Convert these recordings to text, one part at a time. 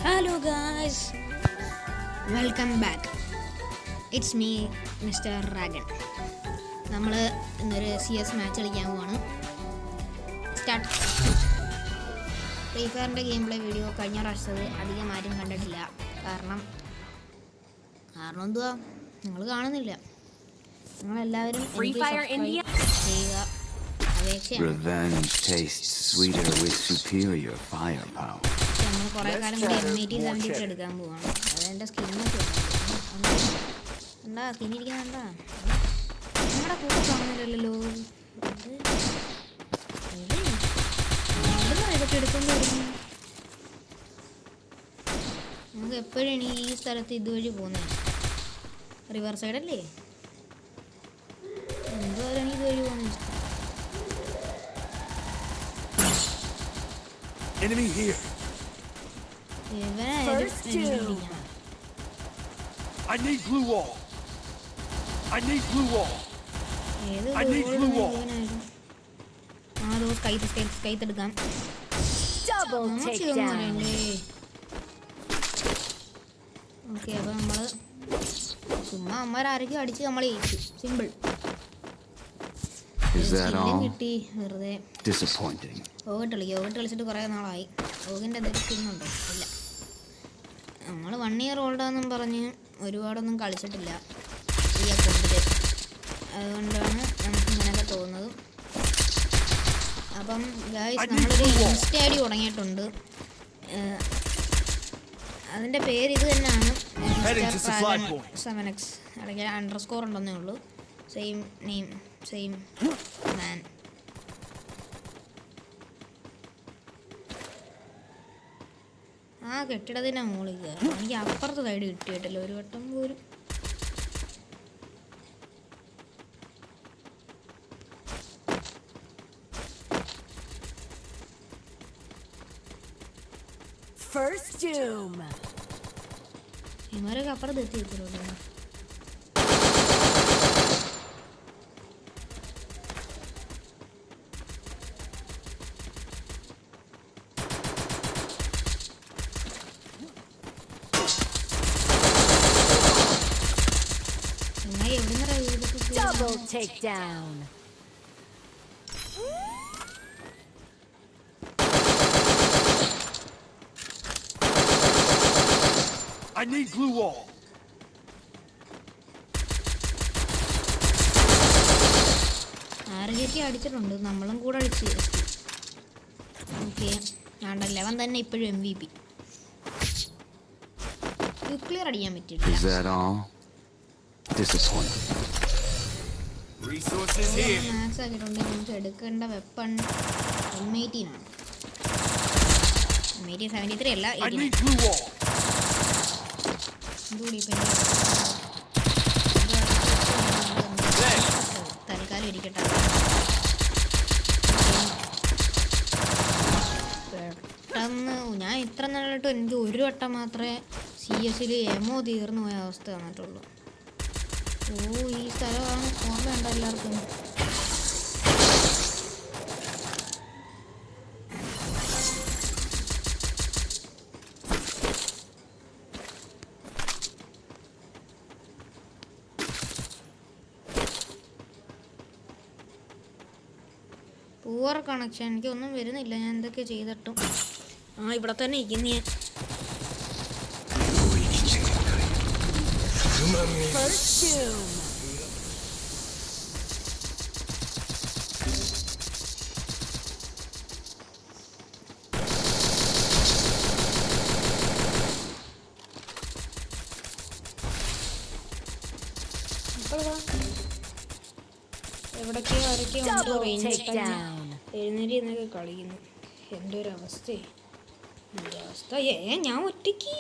Hello guys, welcome back. It's me mister Ragan. നമ്മൾ ഇന്നൊരു CS match കളിക്കാൻ പോവാണ്. സ്റ്റാർട്ട്. ഫ്രീ ഫയറിൻ്റെ ഗെയിം പ്ലേ വീഡിയോ കഴിഞ്ഞ പ്രാവശ്യത്തത് അധികം ആരും കണ്ടിട്ടില്ല. കാരണം എന്തുവാ, നിങ്ങൾ കാണുന്നില്ല. നിങ്ങളെല്ലാവരും ചെയ്യുക. Revenge tastes sweeter with superior firepower. നമ്മൾ കുറേ കാലം കൂടി M80 എടുക്കാൻ പോവാണ്. അതെൻ്റെ സ്കിന്ന് എന്താ സ്കിന്നിരിക്കുന്ന എന്താ നമ്മുടെ കൂടെ കാണുന്നില്ലല്ലോ. ഇതൊക്കെ എടുക്കേണ്ടി വരുന്നു. നമുക്ക് എപ്പോഴാണ് ഈ സ്ഥലത്ത് ഇതുവഴി പോകുന്നത്? റിവർ സൈഡല്ലേ? എന്തുവരെയാണ് ഇതുവഴി പോകുന്നത്? Enemy here. I need blue wall. I need blue wall. I need blue wall. കൈത്തെടുക്കാം. ഓക്കെ, അപ്പൊ നമ്മള് ചുമ്മാ അമ്മമാരാരൊക്കെ അടിച്ച് നമ്മളെ സിമ്പിൾ കിട്ടി. വെറുതെ ഓഗട്ട് കളിച്ചിട്ട് കുറേ നാളായി. ഓഗിൻ്റെ എന്തെങ്കിലും സ്കിന്നുണ്ടോ? ഇല്ല. നമ്മൾ 1 year ഓൾഡാന്നും പറഞ്ഞ് ഒരുപാടൊന്നും കളിച്ചിട്ടില്ല ഈ അക്കൗണ്ടിൽ. അതുകൊണ്ടാണ് നമുക്ക് ഇങ്ങനെയൊക്കെ തോന്നുന്നത്. അപ്പം ഗായ്സ്, നമ്മളൊരു ഇൻസ്റ്റ ID തുടങ്ങിയിട്ടുണ്ട്. അതിൻ്റെ പേര് ഇത് തന്നെയാണ്, Mister7X. അല്ലെങ്കിൽ _ ഉണ്ടെന്നേ ഉള്ളൂ. സെയിം നെയിം, സെയിം മാൻ. ആ കെട്ടിടത്തിൻ്റെ മുകളിൽ കയറും. എനിക്ക് അപ്പുറത്തെ സൈഡ് കിട്ടിയിട്ടില്ല ഒരു വട്ടം പോലും. ഇവരൊക്കെ അപ്പുറത്ത് എത്തി വെച്ചിട്ടുണ്ടോ? Double takedown. I need blue wall. ആരൊക്കെ അടിച്ചിട്ടുണ്ട്, നമ്മളും കൂടെ അടിച്ച്. ഓക്കെ, 11 തന്നെ ഇപ്പോഴും MVP. ക്ലിയർ അടിക്കാൻ പറ്റില്ല. മാക്സ് ആക്കിയിട്ടുണ്ട്. നമുക്ക് എടുക്കേണ്ട വെപ്പൺ M18 ആണ്. M18 73 അല്ല, 89. തൽക്കാലം ഇരിക്കട്ടെ. പെട്ടെന്ന് ഞാൻ ഇത്ര നാളായിട്ടും എനിക്ക് ഒരു വട്ടം മാത്രമേ CS എമോ തീർന്നു പോയ അവസ്ഥ വന്നിട്ടുള്ളൂ. ഈ സ്ഥലമാണ് ഓർമ്മയുണ്ട എല്ലാവർക്കും? പൂവർ കണക്ഷൻ, എനിക്കൊന്നും വരുന്നില്ല. ഞാൻ എന്തൊക്കെ ചെയ്തിട്ടും ഇവിടെ തന്നെ ഇരിക്കുന്ന എവിടൊക്കെയോ ആരൊക്കെയോ ഉണ്ടോ റേഞ്ച് എഴുന്നേരി എന്നൊക്കെ കളിക്കുന്നു. എൻ്റെ ഒരു അവസ്ഥയെ ഞാൻ ഒറ്റയ്ക്ക്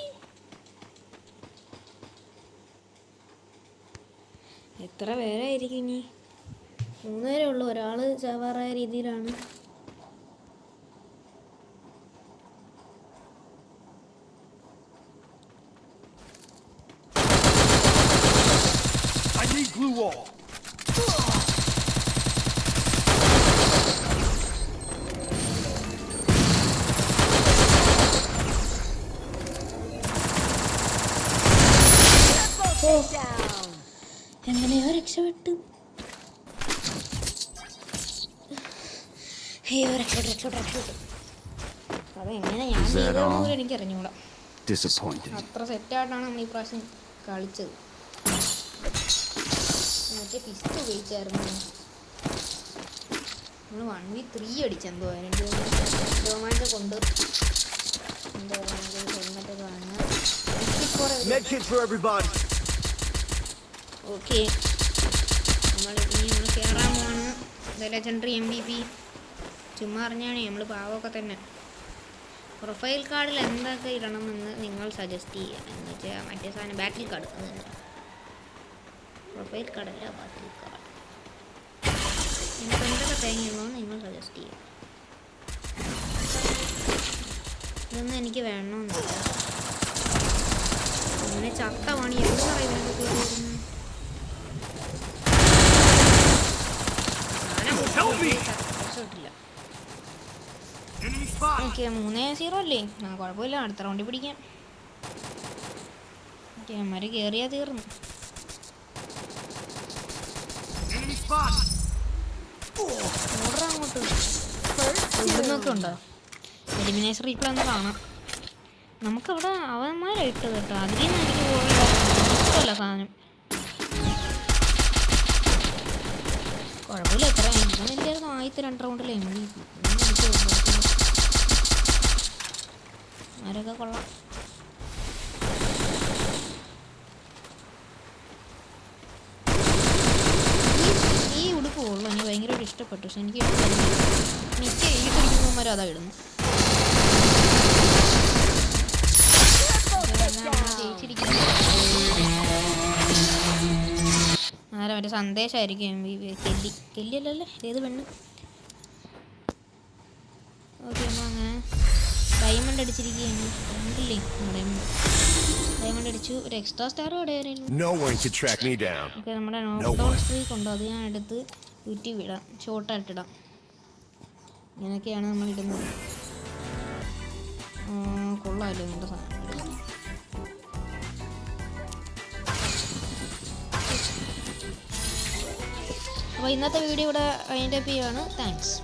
എത്ര പേരായിരിക്കും ഇനി? 3 പേരേ ഉള്ളൂ. ഒരാൾ ചാവാറായ രീതിയിലാണ്. I need blue wall. കിട്ടും. അയ്യോ രക്ഷപ്പെട്ടു. അതെങ്ങനെ ഞാൻ ചെയ്തതെന്ന് എനിക്ക് അറിഞ്ഞൂടാ. Disappointing. അത്ര സെറ്റായിട്ടാണ് നമ്മൾ ഈ പ്രാവശ്യം കളിച്ചത്. മറ്റേ ഫിസ്റ്റ് ഉപയോഗിച്ചായിരുന്നു. നമ്മൾ 1v3 അടിച്ചെന്തോ അതിൻ്റെ രോമാഞ്ച കൊണ്ട് എന്തോ ഹെൽമെറ്റ് കാണുക. ഓക്കെ നമ്മൾ കയറാൻ പോവാണ്. Legendary MVP. ചുമ്മാ അറിഞ്ഞാണ് നമ്മൾ പാവമൊക്കെ തന്നെ. പ്രൊഫൈൽ കാർഡിൽ എന്തൊക്കെ ഇടണമെന്ന് നിങ്ങൾ സജസ്റ്റ് ചെയ്യുക. എന്ന് വെച്ചാൽ മറ്റേ സാധനം ബാറ്റിൽ കാർഡ്. അത് തന്നെ പ്രൊഫൈൽ കാർഡല്ല, ബാറ്റിൽ കാർഡ്. നിങ്ങൾക്ക് എന്തൊക്കെ തേങ്ങയുള്ളതെന്ന് നിങ്ങൾ സജസ്റ്റ് ചെയ്യുക. ഇതൊന്നും എനിക്ക് വേണമെന്നില്ല. അങ്ങനെ ചത്ത പണി എന്ത് പറയുന്നത് കേട്ടിരുന്നു. ഓക്കെ 3-0 അല്ലേ? കുഴപ്പമില്ല, അടുത്ത റൗണ്ടിൽ പിടിക്കാം. അമ്മമാര് കയറിയാ തീർന്നു. അങ്ങോട്ട് ഇവിടുന്നൊക്കെ ഉണ്ടോ? എലിമിനേഷൻ റീപ്ലേ ഒന്ന് കാണാം. നമുക്കവിടെ അവന്മാരായിട്ട് കേട്ടോ. അതിൽ നിന്ന് എനിക്ക് ഇഷ്ടമല്ല സാധനം. കുഴപ്പമില്ല. എത്ര എനിക്കായിരുന്നു ആദ്യത്തെ 2 റൗണ്ടിൽ MVP. ആരൊക്കെ കൊള്ളാം. ഈ ഉടുപ്പ് കൊള്ളാം. എനിക്ക് ഭയങ്കരമായിട്ട് ഇഷ്ടപ്പെട്ടു. പക്ഷെ എനിക്ക് മിക്ക ഈ പിടിക്കുന്നവന്മാരും അതാ ഇടുന്നു. ആരാ മറ്റേ സന്ദേശമായിരിക്കും. കെല്ലിയല്ലല്ലേ ഏത് പെണ്ണ്. ഓക്കെ നമ്മൾ അങ്ങനെ ഡയമണ്ട് അടിച്ചിരിക്കുകയാണ്. ഉണ്ടില്ലേ ഡയമണ്ട് അടിച്ചു. ഒരു എക്സ്ട്രാ സ്റ്റാർ ഓക്കെ നമ്മുടെ നോക്കൗട്ട് സ്ട്രീക്ക് ഉണ്ടോ അത് ഞാൻ എടുത്ത് യൂട്യൂബ് ഇടാം, ഷോർട്ടായിട്ടിടാം. ഇങ്ങനെയൊക്കെയാണ് നമ്മൾ ഇടുന്നത്. കൊള്ളാമല്ലോ എൻ്റെ സാധനം. അപ്പോൾ ഇന്നത്തെ വീഡിയോ ഇവിടെ വൈൻഡപ്പ് ചെയ്യുകയാണ്. താങ്ക്സ്.